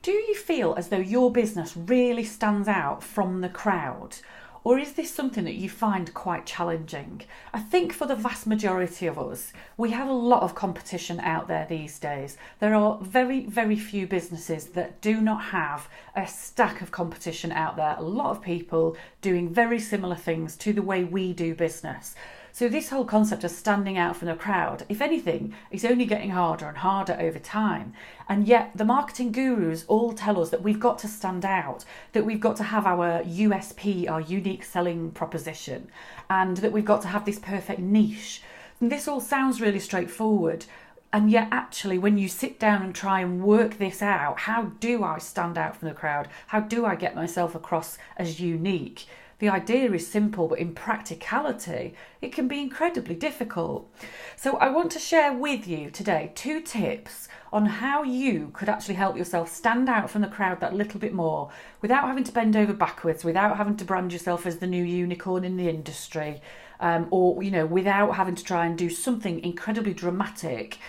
Do you feel as though your business really stands out from the crowd? Or is this something that you find quite challenging? I think for the vast majority of us, we have a lot of competition out there these days. There are very, very few businesses that do not have a stack of competition out there. A lot of people doing very similar things to the way we do business. So this whole concept of standing out from the crowd, if anything, is only getting harder and harder over time. And yet the marketing gurus all tell us that we've got to stand out, that we've got to have our USP, our unique selling proposition, and that we've got to have this perfect niche. And this all sounds really straightforward. And yet actually when you sit down and try and work this out, how do I stand out from the crowd? How do I get myself across as unique? The idea is simple, but in practicality, it can be incredibly difficult. So I want to share with you today 2 tips on how you could actually help yourself stand out from the crowd that little bit more without having to bend over backwards, without having to brand yourself as the new unicorn in the industry, or without having to try and do something incredibly dramatic.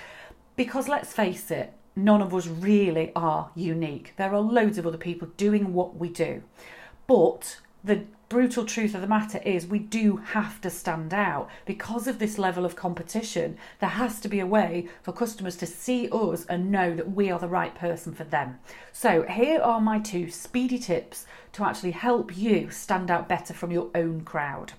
Because let's face it, none of us really are unique. There are loads of other people doing what we do. But the brutal truth of the matter is we do have to stand out. Because of this level of competition, there has to be a way for customers to see us and know that we are the right person for them. So here are my 2 speedy tips to actually help you stand out better from your own crowd.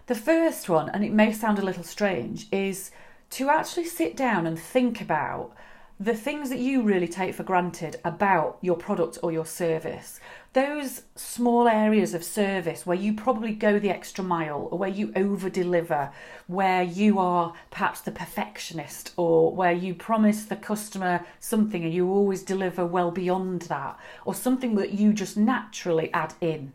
The first one, and it may sound a little strange, is to actually sit down and think about the things that you really take for granted about your product or your service. Those small areas of service where you probably go the extra mile, or where you over deliver, where you are perhaps the perfectionist, or where you promise the customer something and you always deliver well beyond that, or something that you just naturally add in.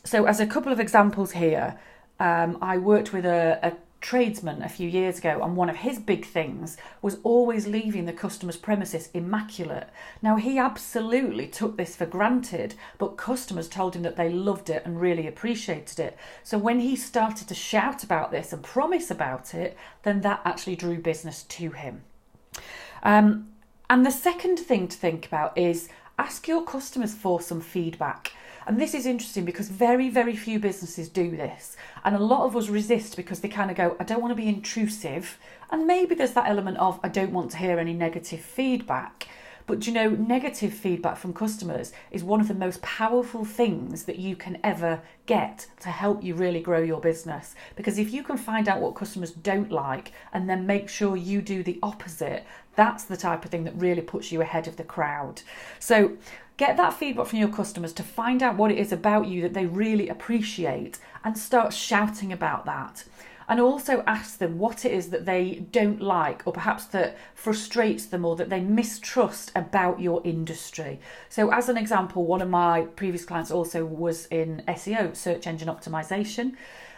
So as a couple of examples here, I worked with a tradesman a few years ago, and one of his big things was always leaving the customer's premises immaculate. Now, he absolutely took this for granted, but customers told him that they loved it and really appreciated it. So when he started to shout about this and promise about it, then that actually drew business to him. And the second thing to think about is ask your customers for some feedback. And this is interesting because very, very few businesses do this. And a lot of us resist because they kind of go, I don't want to be intrusive. And maybe there's that element of, I don't want to hear any negative feedback. But negative feedback from customers is one of the most powerful things that you can ever get to help you really grow your business. Because if you can find out what customers don't like and then make sure you do the opposite, that's the type of thing that really puts you ahead of the crowd. So get that feedback from your customers to find out what it is about you that they really appreciate and start shouting about that. And also ask them what it is that they don't like, or perhaps that frustrates them, or that they mistrust about your industry. So as an example, one of my previous clients also was in SEO, search engine optimization.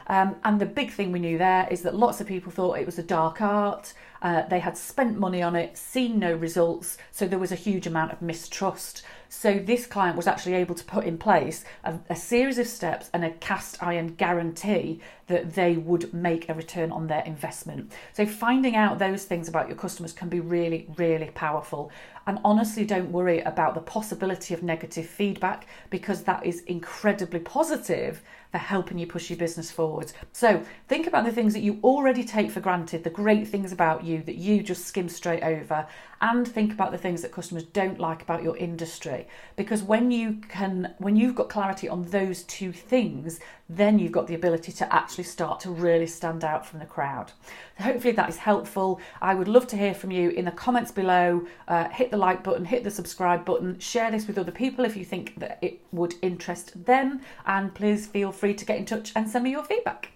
And the big thing we knew there is that lots of people thought it was a dark art. They had spent money on it, seen no results, so there was a huge amount of mistrust. So this client was actually able to put in place a series of steps and a cast iron guarantee that they would make a return on their investment. So finding out those things about your customers can be really, really powerful. And honestly, don't worry about the possibility of negative feedback, because that is incredibly positive for helping you push your business forward. So think about the things that you already take for granted, the great things about you that you just skim straight over, and think about the things that customers don't like about your industry. Because when you've got clarity on those 2 things, then you've got the ability to actually start to really stand out from the crowd. So hopefully that is helpful. I would love to hear from you in the comments below. Hit the like button, hit the subscribe button, share this with other people if you think that it would interest them, and please feel free to get in touch and send me your feedback.